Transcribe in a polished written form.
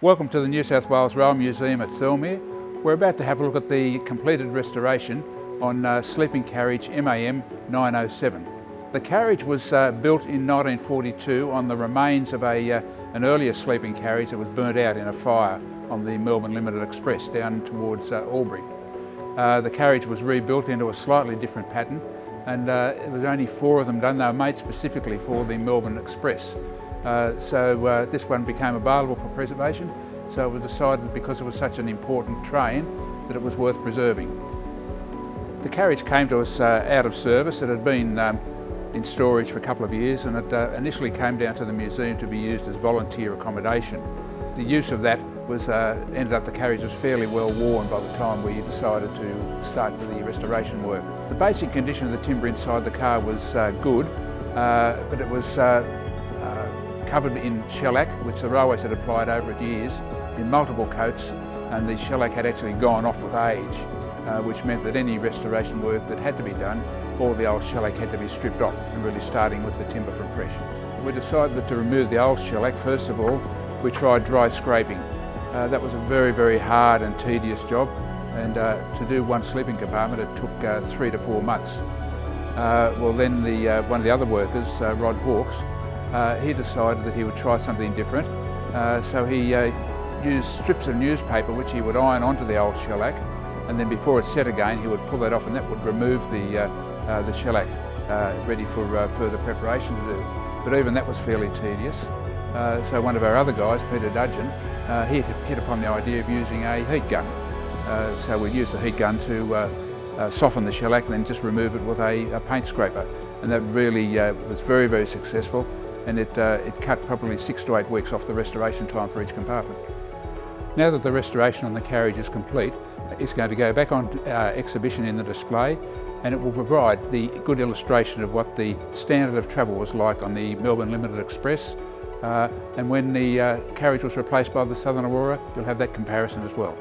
Welcome to the New South Wales Rail Museum at Thirlmere. We're about to have a look at the completed restoration on sleeping carriage MAM 907. The carriage was built in 1942 on the remains of an earlier sleeping carriage that was burnt out in a fire on the Melbourne Limited Express down towards Albury. The carriage was rebuilt into a slightly different pattern, and there was only 4 of them done. They were made specifically for the Melbourne Express. So this one became available for preservation, so it was decided, because it was such an important train, that it was worth preserving. The carriage came to us out of service. It had been in storage for a couple of years, and it initially came down to the museum to be used as volunteer accommodation. The use of that was ended up the carriage was fairly well worn by the time we decided to start the restoration work. The basic condition of the timber inside the car was good, but it was covered in shellac, which the railways had applied over it years in multiple coats, and the shellac had actually gone off with age, which meant that any restoration work that had to be done, all the old shellac had to be stripped off, and really starting with the timber from fresh. We decided that to remove the old shellac, first of all, we tried dry scraping. That was a very, very hard and tedious job, and to do one sleeping compartment it took 3 to 4 months. Well, then one of the other workers, Rod Hawkes, he decided that he would try something different. So he used strips of newspaper which he would iron onto the old shellac, and then before it set again he would pull that off, and that would remove the shellac ready for further preparation to do. But even that was fairly tedious. So one of our other guys, Peter Dudgeon, he hit upon the idea of using a heat gun. So we'd use the heat gun to soften the shellac and then just remove it with a paint scraper. And that really was very, very successful, and it cut probably 6 to 8 weeks off the restoration time for each compartment. Now that the restoration on the carriage is complete, it's going to go back on exhibition in the display, and it will provide the good illustration of what the standard of travel was like on the Melbourne Limited Express, and when the carriage was replaced by the Southern Aurora, you'll have that comparison as well.